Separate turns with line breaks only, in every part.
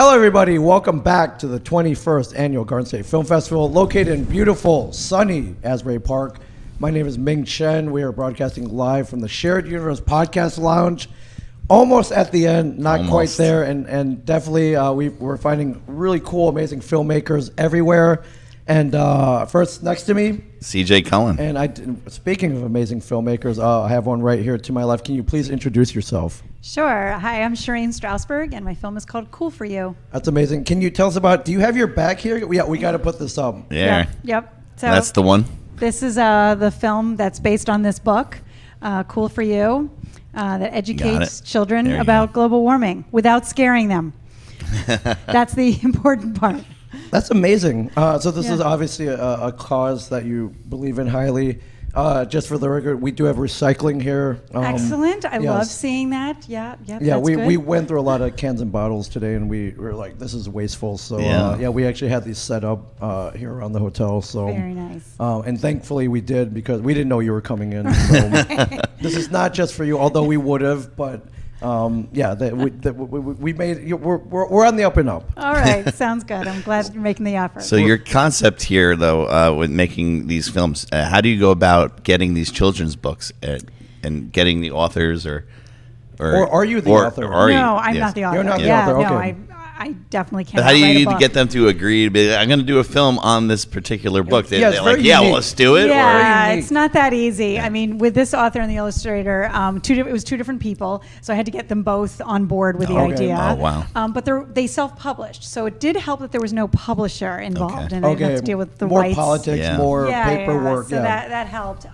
Hello, everybody. Welcome back to the 21st Annual Garden State Film Festival, located in beautiful, sunny Asbury Park. My name is Ming Chen. We are broadcasting live from the Shared Universe Podcast Lounge. Almost at the end, not quite there, and definitely we're finding really cool, amazing filmmakers everywhere. And first, next to me,
CJ Cullen.
And speaking of amazing filmmakers, I have one right here to my left. Can you please introduce yourself?
Sure. Hi, I'm Sherene Strausberg, and my film is called Cool for You.
That's amazing. Can you tell us about? Do you have your back here? We got to put this up.
Yeah.
Yep. So
that's the one.
This is the film that's based on this book, Cool for You, that educates children about global warming without scaring them. That's the important part.
That's amazing. So this is obviously a cause that you believe in highly. Just for the record, we do have recycling here.
Excellent. I love seeing that. Yeah, that's
we went through a lot of cans and bottles today, and we were like, this is wasteful. So we actually had these set up here around the hotel. So
very nice.
And thankfully we did, because we didn't know you were coming in. So this is not just for you, although we would have, but. We made. We're on the up and up.
All right, sounds good. I'm glad you're making the offer.
So your concept here, though, with making these films, how do you go about getting these children's books and getting the authors, or
are you the author?
No, I'm not the author.
You're not the author. Okay.
No, I definitely can't.
But how do you get them to agree to be? I'm going to do a film on this particular book. They're like, well, let's do it.
Yeah, it's not that easy. I mean, with this author and the illustrator, it was two different people, so I had to get them both on board with the idea.
Oh, wow.
But they self-published, so it did help that there was no publisher involved, and they didn't have to deal with the
more
rights.
politics, more paperwork.
So that helped.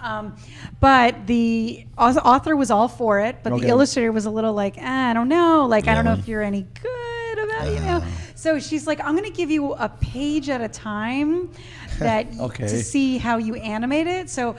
But the author was all for it, but the illustrator was a little like, I don't know, I don't know if you're any good about So she's like, I'm going to give you a page at a time that to see how you animate it. So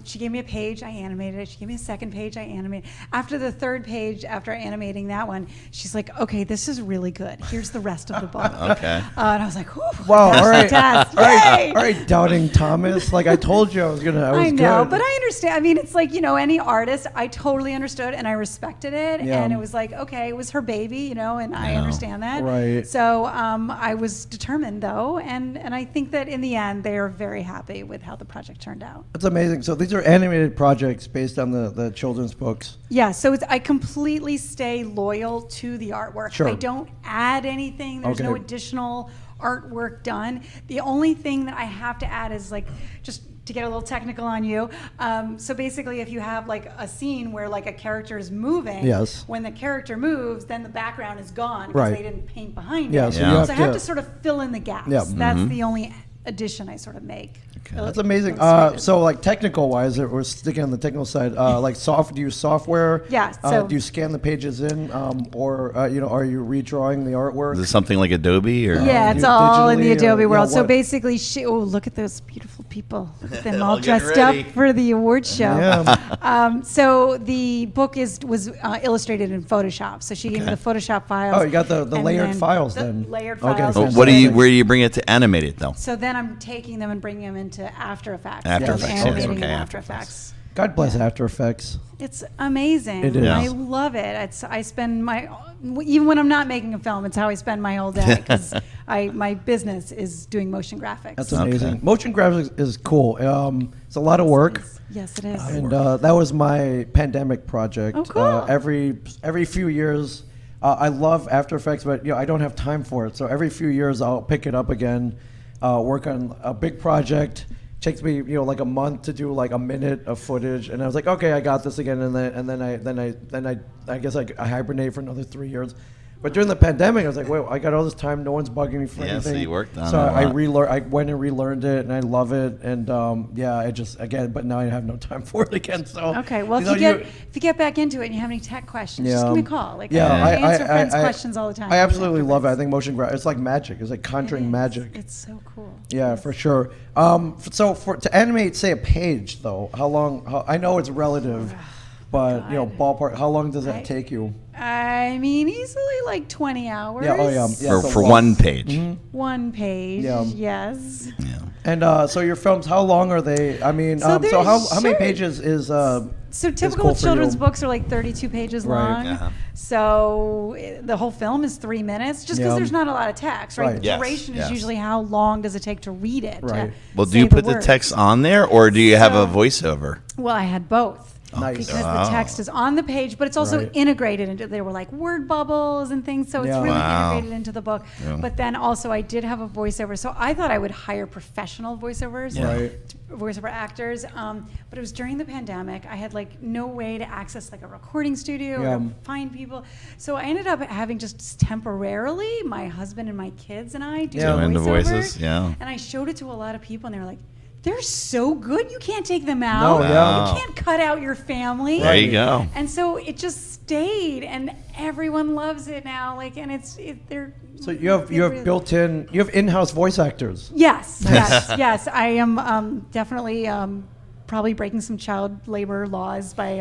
she gave me a page, I animated it. She gave me a second page, I animated it. After the third page, after animating that one, she's like, okay, this is really good. Here's the rest of the book.
Okay.
And I was like,
wow, all right.
Yay!
All right, Doubting Thomas. Like I told you, I was
I know, but I understand. I mean, it's like, any artist, I totally understood and I respected it. Yeah. And it was like, okay, it was her baby, and I understand that.
Right.
So I was determined, though, and I think that in the end, they are very happy with how the project turned out.
That's amazing. So these are animated projects based on the children's books.
Yeah, so I completely stay loyal to the artwork.
Sure.
I don't add anything. There's no additional artwork done. The only thing that I have to add is just to get a little technical on you. So basically, if you have a scene where a character is moving, when the character moves, then the background is gone because they didn't paint behind it.
So
I have to sort of fill in the gaps. That's the only addition I sort of make.
Okay. That's amazing. So technical wise, we're sticking on the technical side. Do you use software?
Yeah. So
do you scan the pages in, or are you redrawing the artwork?
Is it something like Adobe, or
yeah, it's all in the Adobe world. So basically, look at those beautiful people. Look at them all dressed up for the awards show.
Yeah.
So the book was illustrated in Photoshop. So she gave me the Photoshop files.
Oh, you got the layered files then.
Layered files.
Where do you bring it to animate it though?
So then I'm taking them and bringing them into After Effects.
Animating
in After Effects.
God bless After Effects.
It's amazing.
It is.
I love it. I spend even when I'm not making a film, it's how I spend my whole day because my business is doing motion graphics.
That's amazing. Okay. Motion graphics is cool. It's a lot of work.
Yes, it is.
And that was my pandemic project.
Oh, cool.
Every few years, I love After Effects, but I don't have time for it. So every few years, I'll pick it up again, work on a big project. Takes me like a month to do a minute of footage, and I was like, okay, I got this again, and then I guess I hibernate for another 3 years. But during the pandemic, I was like, wait, I got all this time, no one's bugging me for anything.
So you worked on it.
So I went and relearned it, and I love it, and but now I have no time for it again. So
okay, well, if you get back into it and you have any tech questions, just give me a call. I answer friends' questions all the time.
I absolutely love it. I think motion graphics, it's like magic. It's like conjuring magic.
It's so cool.
Yeah, for sure. So to animate, say, a page, though, how long? I know it's relative, but ballpark. How long does that take you?
I mean, easily 20 hours.
Yeah. Oh, yeah.
For one page.
Mm-hmm.
One page.
Yeah.
Yes.
Yeah.
And so your films, how long are they? I mean,
So
so how many
short.
pages is
So
is
typical
cool for
children's
you?
books are like 32 pages
Right.
long.
Uh-huh.
So the whole film is 3 minutes, just because
Yeah.
there's not a lot of text, right?
Right.
The
Yes,
duration
yes.
is usually how long does it take to read it. to
Right.
Well, do
say
you put the
words.
text on there, or do you have a
So-
voiceover?
Well, I had both.
Nice.
Because
Wow.
the text is on the page, but it's also
Right.
integrated into. There were like word bubbles and things, so it's
Yeah.
really
Wow.
integrated into the book.
Yeah.
But then also, I did have a voiceover, so I thought I would hire professional voiceovers,
Yeah.
Right.
voiceover actors. But it was during the pandemic. I had like no way to access like a recording studio
Yeah.
or to find people, so I ended up having just temporarily my husband and my kids and I do
Yeah.
the
Doing the
voiceover.
voices, yeah.
And I showed it to a lot of people, and they were like, "They're so good. You can't take them out.
No, yeah.
You can't cut out your family."
There you go.
And so it just stayed, and everyone loves it now. Like, and they're.
So you have built-in, you have in-house voice actors.
Yes, yes, yes. I am definitely probably breaking some child labor laws by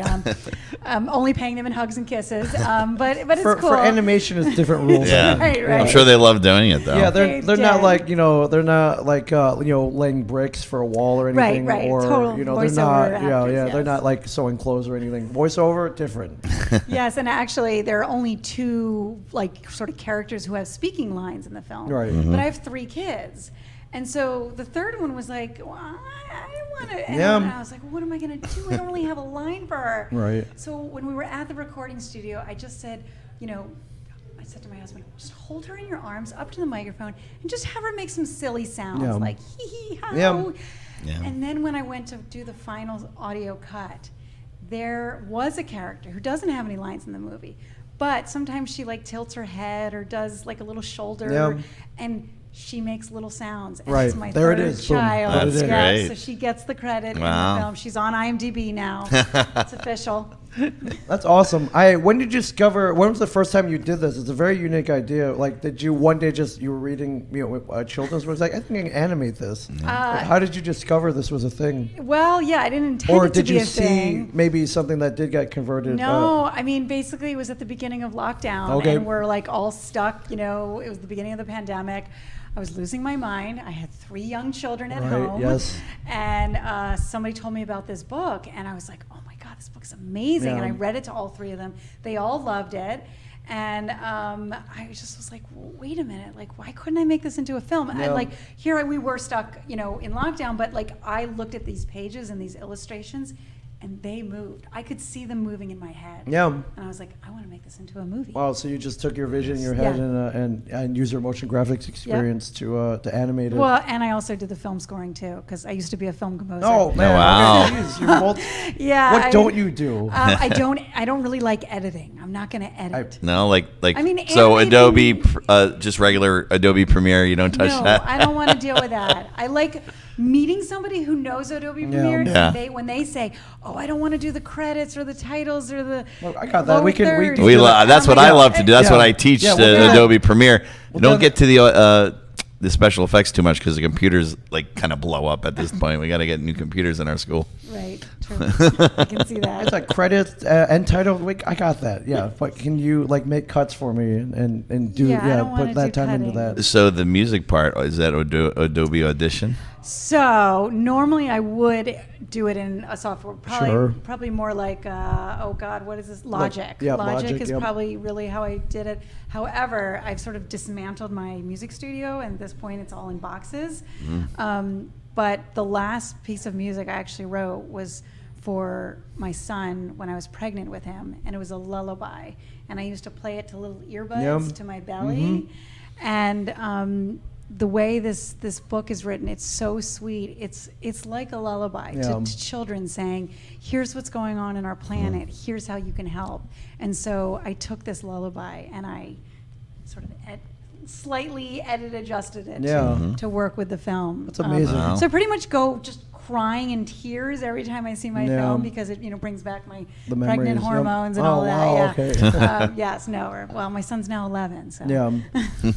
only paying them in hugs and kisses. But it's
For,
cool.
for animation, it's different rules.
Yeah.
Right,
I'm
right.
sure they love doing it, though.
Yeah,
They
they're not
did.
like they're not like laying bricks for a wall or
Right,
anything,
right.
or
Total
they're not
voiceover
yeah,
actors,
they're
yes.
not like sewing clothes or anything. Voiceover, different.
Yes, and actually, there are only two like sort of characters who have speaking lines in the film.
Right.
But I have 3 kids, and so the third one was like, well, I want to. And
Yeah.
I was like, well, what am I going to do? I don't really have a line for her.
Right.
So when we were at the recording studio, I just said, I said to my husband, just hold her in your arms up to the microphone and just have her make some silly sounds
Yeah.
like hee hee ha.
Yeah.
Yeah.
And then when I went to do the final audio cut, there was a character who doesn't have any lines in the movie, but sometimes she like tilts her head or does like a little shoulder,
Yeah.
and she makes little sounds. And
Right.
It's my
There it
third
is. Boom.
child.
Put it
That's
in.
Yeah,
great.
so she gets the credit
Wow.
in the film. She's on IMDb now. It's official.
That's awesome. When did you discover? When was the first time you did this? It's a very unique idea. Like, did you one day you were reading children's books? Like, I think I can animate this. How did you discover this was a thing?
Well, yeah, I didn't intend
Or
it to
did
be
you
a
see
thing.
maybe something that did get converted?
No, I mean, basically, it was at the beginning of lockdown,
Okay.
and we're like all stuck. It was the beginning of the pandemic. I was losing my mind. I had 3 young children at
Right,
home.
yes.
And somebody told me about this book, and I was like, oh my God, this book is amazing.
Yeah.
And I read it to all 3 of them. They all loved it. And I just was like, well, wait a minute, like, why couldn't I make this into a film?
Yeah.
And like, we were stuck, in lockdown, but like, I looked at these pages and these illustrations, and they moved. I could see them moving in my head.
Yeah.
And I was like, I want to make this into a movie.
Wow. So you just took your vision in your head
Yeah.
and used your motion graphics experience to animate it.
Well, and I also did the film scoring too, because I used to be a film composer.
Oh man!
wow.
Okay, geez, you're
Yeah.
What don't you do?
I don't really like editing. I'm not going to edit.
No, like
I mean,
so
animating-
Adobe, just regular Adobe Premiere, you don't touch
No,
that.
I don't want to deal with that. I like meeting somebody who knows Adobe Premiere.
Yeah.
And when they say, "Oh, I don't want to do the credits or the titles or the,"
Well, I got that. We can- we
thirds."
do
We
that.
that's what I love to do. That's
Yeah.
what I teach
Yeah,
to
we'll do that.
Adobe Premiere.
We'll
Don't
do
get to the special effects too much because the computers like kind of blow up at this point. We got to get new computers in our school.
Right. True. I can see that.
It's like credits, end title. I got that. Yeah, but can you like make cuts for me and do
Yeah, I don't wanna
put that
do
time into
cutting.
that?
So the music part is that Adobe Audition.
So normally I would do it in a software,
Sure.
probably more like, oh God, what is this? Logic.
yeah,
Logic
Logic,
is
yep.
probably really how I did it. However, I've sort of dismantled my music studio, and at this point it's all in boxes. But the last piece of music I actually wrote was for my son when I was pregnant with him, and it was a lullaby. And I used to play it to little earbuds
Yum.
to my belly. And the way this book is written, it's so sweet. It's like a lullaby
Yeah.
to children saying, here's what's going on in our planet. Here's how you can help. And so I took this lullaby and I sort of slightly adjusted it
Yeah.
to work with the film.
That's amazing.
Wow.
So I pretty much go just crying in tears every time I see my
Yeah.
film because it brings back my
The
pregnant
memories, yep.
hormones and
Oh,
all that.
wow,
Yeah.
okay.
Yes, no. Well, my son's now 11. So.
Yeah.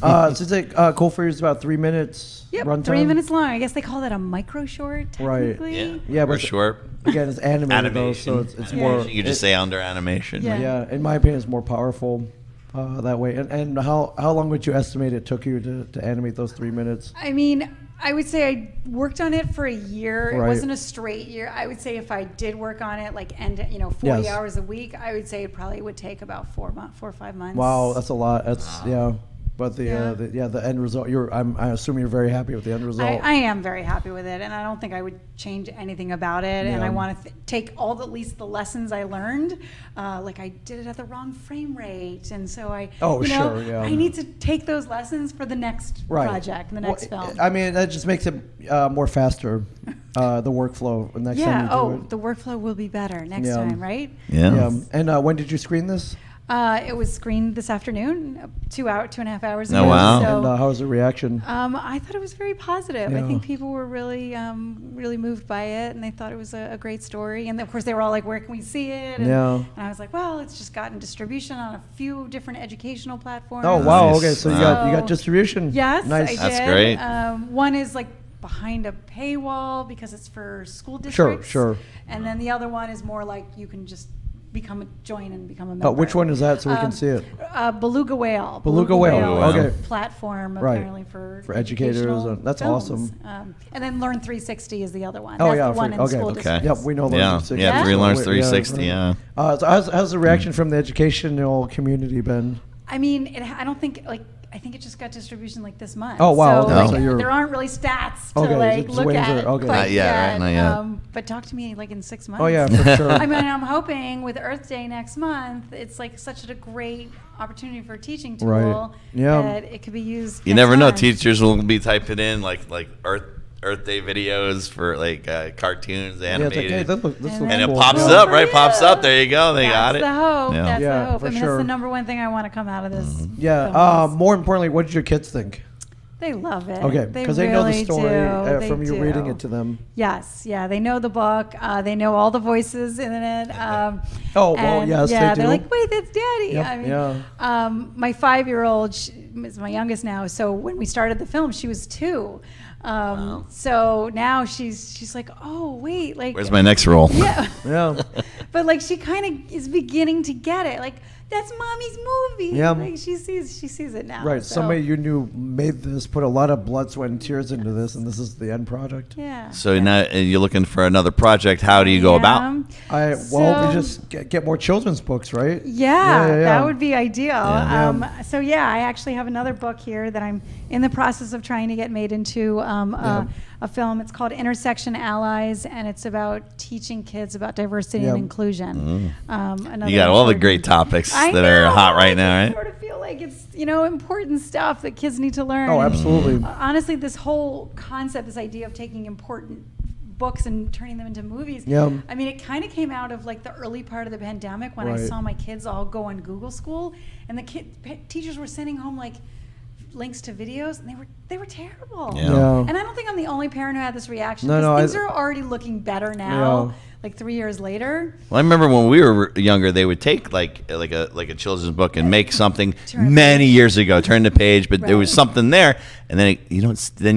So is it cool for you? It's about 3 minutes.
Yep,
runtime?
3 minutes long. I guess they call that a micro short, technically.
Yeah,
or
but
short.
again, it's animated though,
Animation.
so it's
Yeah.
more.
You could just say under animation.
Yeah.
Yeah, in my opinion, it's more powerful. that way. And how long would you estimate it took you to animate those 3 minutes?
I mean, I would say I worked on it for a year.
Right.
It wasn't a straight year. I would say if I did work on it, like 40
Yes.
hours a week, I would say it probably would take about 4 or 5 months.
Wow, that's a lot. That's yeah. But
Yeah.
the end result. I assume you're very happy with the end result.
I am very happy with it, and I don't think I would change anything about it. And
Yeah.
I want to take at least the lessons I learned. Like I did it at the wrong frame rate, and so I
sure, yeah.
I need to take those lessons for the next project, the next film.
I mean, that just makes it more faster. The workflow next time you do it.
The workflow will be better next
Yeah.
time, right?
Yeah.
And when did you screen this?
It was screened this afternoon, 2.5 hours
Oh,
ago.
wow.
So,
And how was the reaction?
I thought it was very positive. I
Yeah.
think people were really, really moved by it, and they thought it was a great story. And of course, they were all like, "Where can we see it?" And,
Yeah.
and I was like, "Well, it's just gotten distribution on a few different educational platforms."
Oh wow!
Nice.
Okay, so you
Wow.
got distribution.
Yes,
Nice.
I did.
That's great.
One is like behind a paywall because it's for school
Sure,
districts.
sure.
And then the other one is more like you can just join and become a member.
Which one is that so we can see it?
Beluga Whale.
Beluga Whale,
okay.
Platform
Right.
apparently for
educators,
educational
that's
films.
awesome.
And then Learn 360 is the other one.
Oh
That's
yeah,
the one in
okay.
school
Okay.
districts.
Yep, we know Learn
Yeah.
360.
Yeah. 3
Yeah.
Learns
Yeah,
360. Yeah.
So how's the reaction from the educational community been?
I mean, I don't think I think it just got distribution like this month.
Oh, wow,
So,
okay.
like,
So you're-
there aren't really stats to
Okay,
like
just
look
waiting
at.
for- okay.
quite
Not yet, right? Not yet.
But talk to me like in 6 months.
Oh yeah, for sure.
I mean, I'm hoping with Earth Day next month, it's like such a great opportunity for a teaching tool
Right. Yeah.
that it could be used.
You
next
never know.
month.
Teachers will be typing in like Earth Day videos for like cartoons,
Yeah, it's like,
animated.
hey, this looks
And
and it
cool.
pops
Yeah.
up, right? Pops up. There you go. They got it.
That's the hope.
Yeah.
That's
Yeah,
the hope.
for
I mean,
sure.
that's the number one thing I want to come out of this. film
Yeah.
is
More importantly, what did your kids think?
they love it.
Okay, because they know the
really
story
do. They
from you reading
do.
it to them.
Yes, yeah, they know the book. They know all the voices in it.
Oh, well,
and
yes, they
yeah,
do.
they're like, wait, that's Daddy.
Yep,
I mean,
yeah.
my 5-year-old is my youngest now. So when we started the film, she was 2. So now she's like, oh wait, like
Where's my next role?
yeah.
Yeah.
But like she kind of is beginning to get it. Like that's Mommy's movie.
Yeah.
Like she sees it now.
Right.
So,
Somebody you knew made this, put a lot of blood, sweat, and tears into this, and this is the end product.
Yeah.
So now you're looking for another project. How do you go about?
We
So-
just get more children's books, right?
Yeah,
Yeah.
that would be ideal.
Yeah.
So yeah, I actually have another book here that I'm in the process of trying to get made into a film. It's called Intersection Allies, and it's about teaching kids about diversity
Yeah.
and inclusion.
You got all the great topics
I
that are
know,
hot right
I
now,
just
right?
sort of feel like it's important stuff that kids need to learn.
Oh,
And,
absolutely.
honestly, this whole concept, this idea of taking important books and turning them into movies.
Yeah.
I mean, it kind of came out of like the early part of the pandemic when I
Right.
saw my kids all go on Google School, and the teachers were sending home like links to videos, and they were terrible.
Yeah.
Yeah.
And I don't think I'm the only parent who had this reaction.
No,
because
no,
things
I-
are already looking better now,
Yeah.
like 3 years later.
Well, I remember when we were younger, they would take like a children's book and make something
Turn
many years ago, turn the page, but there was
Right.
something there, and then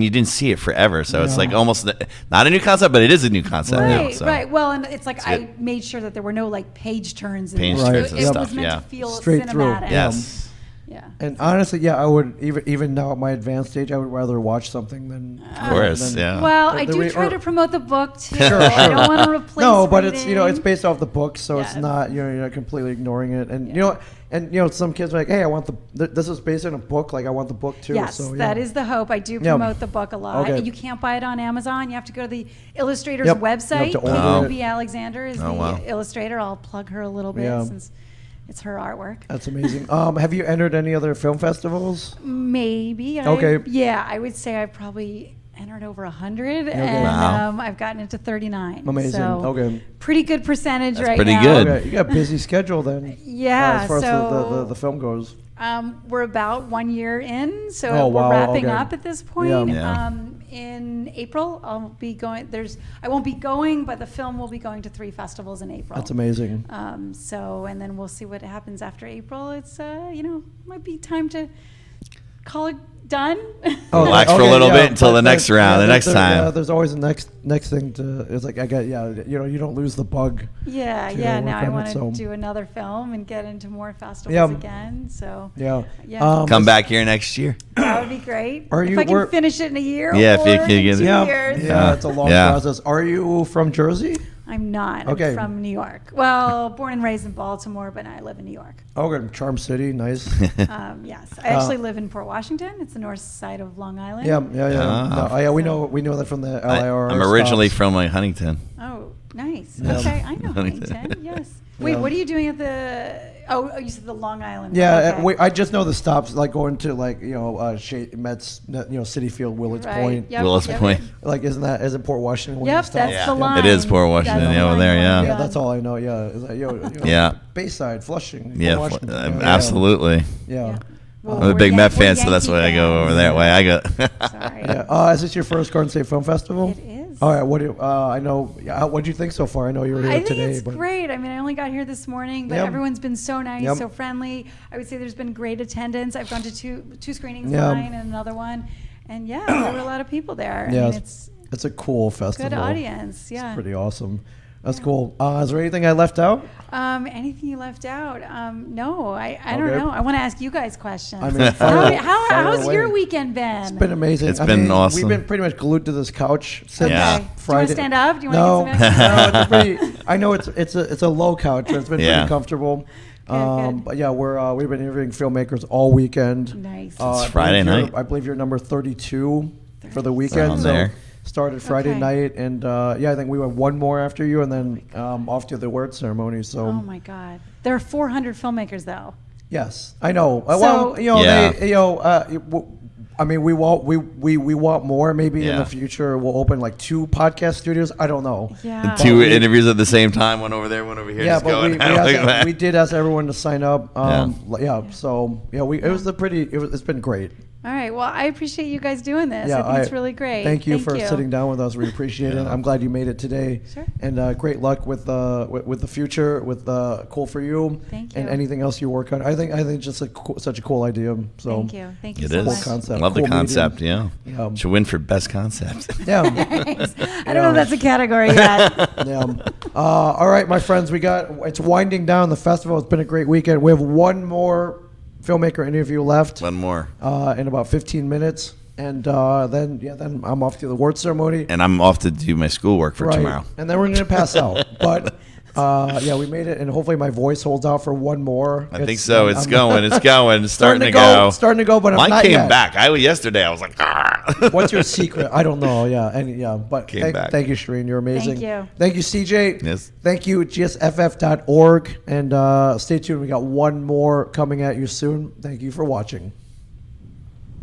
you didn't see it forever. So it's
Yeah.
like almost not a new concept, but it is a new concept now.
Right,
So.
right. Well, and it's like I
good.
made sure that there were no like page turns. in
Page
it.
turns
It,
and
it
stuff,
was meant
yeah.
to feel
Straight through.
cinematic.
Yes.
Yeah.
And honestly, yeah, I would even now at my advanced age, I would rather watch something than.
Of course,
than-
yeah.
Well,
The-
I
the
do
re-
try
or-
to promote the book too.
Sure,
I don't
sure.
want to replace.
No, but it's
reading.
it's based off the book, so it's
Yes.
not you're not completely ignoring it, and some kids are like, hey, I want this is based on a book, like I want the book too.
Yes,
so, yeah.
that is the hope. I do
Yeah.
promote the book a lot.
Okay.
You can't buy it on Amazon. You have to go to the illustrator's
Yep. You have
website.
to order
Wow.
it.
Ruby Alexander is
Oh,
the
wow.
illustrator. I'll plug her a little bit
Yeah.
since it's her artwork.
That's amazing. Have you entered any other film festivals?
Maybe.
Okay.
Yeah, I would say I've probably entered over 100,
Okay.
and
Wow.
I've gotten into 39.
Amazing.
So
Okay.
pretty good percentage
That's
right
pretty
now.
good.
Okay, you got a busy schedule then.
Yeah.
As far
so
as the film goes.
we're about 1 year in, so
Oh,
we're
wow,
wrapping
okay.
up at this point.
Yeah.
Yeah.
In April, I'll be going. I won't be going, but the film will be going to 3 festivals in April.
That's amazing.
So, and then we'll see what happens after April. It's might be time to call it done.
Relax for a little bit until the next round, the next time.
Yeah, there's always a next thing to. It's like you don't lose the bug.
Yeah,
to
yeah.
work
Now I
on
want
it,
to
so.
do another film and get into more festivals
Yeah.
again. So
Yeah.
Yeah.
Come back here next year.
that would be great.
Are
if
you
I can
work-
finish it in a year.
Yeah, if
or
you can
in
get-
2
Yeah,
years.
yeah, it's a long
Yeah.
process. Are you from Jersey?
I'm not.
Okay.
I'm from New York. Well, born and raised in Baltimore, but I live in New York.
Oh, good. Charm City, nice.
Yes, I actually live in Port Washington. It's the north side of Long Island.
Yeah.
Ah.
No, yeah, we know that from the LIR.
I'm originally
stops.
from Huntington.
Oh, nice.
Yeah.
Okay, I know
Huntington.
Huntington. Yes. Wait,
Yeah.
what are you doing at the? Oh, you said the Long Island.
Yeah,
Okay.
I just know the stops, like going to Mets, City Field, Willits
Right.
Point.
Yep,
Willis
yep.
Point.
Like, isn't Port Washington? When you
Yep,
stop?
that's
Yeah.
the line.
It is Port Washington,
That's the
yeah, over
line
there,
going
yeah.
Yeah,
down.
that's all I know. Yeah, is that,
Yeah.
Bayside, Flushing.
Yeah,
Port Washington.
absolutely.
Yeah.
Well,
I'm a
we're
big Met
we're
fan, so that's
Yankee
why I go
fans.
over that way. I go.
Sorry.
Yeah. Is this your first Garden State Film Festival?
It is.
All right. What do I know? What do you think so far? I know you were here
I think
today.
it's
but
great. I mean, I only got here this morning, but
Yep.
everyone's been so nice,
Yep.
so friendly. I would say there's been great attendance. I've gone to two screenings
Yeah.
tonight and another one, and yeah, there were a lot of people there. I
Yeah,
mean, it's
it's a cool festival.
good audience. Yeah.
It's pretty awesome. That's cool. Is there anything I left out?
Anything you left out? No, I don't
Okay.
know. I want to ask you guys questions.
I mean, fire
how's
away.
your weekend been?
It's been amazing.
It's been awesome.
We've been pretty much glued to this couch since
Yeah.
Okay.
Friday.
Do you want to stand up? Do you
No,
want to get some exercise?
no, it's pretty. I know it's a low couch. So it's been
Yeah.
pretty comfortable.
Good.
But yeah, we've been interviewing filmmakers all weekend.
Nice.
I
Friday
believe
night.
I believe you're number 32 for the weekend.
Around
So
there.
started Friday
Okay.
night, and I think we went one more after you, and then off to the award ceremony. So
Oh my God. There are 400 filmmakers though.
yes, I know. Well,
So-
Yeah.
I mean, we want more. Maybe in
Yeah.
the future we'll open like 2 podcast studios. I don't know.
Yeah.
Two interviews at the same time, one over there, one over here.
Yeah,
just
but
going.
we did ask everyone to sign up. So it was it's been great.
All right. Well, I appreciate you guys doing this.
Yeah,
I think it's really great.
Thank you for sitting down with us. We appreciate it. I'm glad you made it today.
Sure.
And great luck with the future, with Cool for You.
Thank
And
you.
anything else you work on. I think just such a cool idea. So
Thank you. Thank you
It
so
is.
much.
Cool concept.
Love
Cool
the concept.
medium.
Yeah.
Yeah.
Should win for best concept.
Yeah.
I don't know if that's a category yet.
Yeah. All right, my friends, it's winding down the festival. It's been a great weekend. We have one more filmmaker interview left
One more.
in about 15 minutes, and then I'm off to the award ceremony.
And I'm off to do my schoolwork for
Right.
tomorrow.
And then we're gonna pass out. But we made it, and hopefully my voice holds out for one more.
I think so. It's going. It's going. It's starting to
go.
go.
Starting to go, but I'm
Mine
not
came
yet.
back. Yesterday I was like, ah.
What's your secret? I don't know. But
Came back.
thank you, Sherene. You're amazing.
Thank you.
Thank you, CJ.
Yes.
Thank you, gsff.org. And stay tuned. We got one more coming at you soon. Thank you for watching.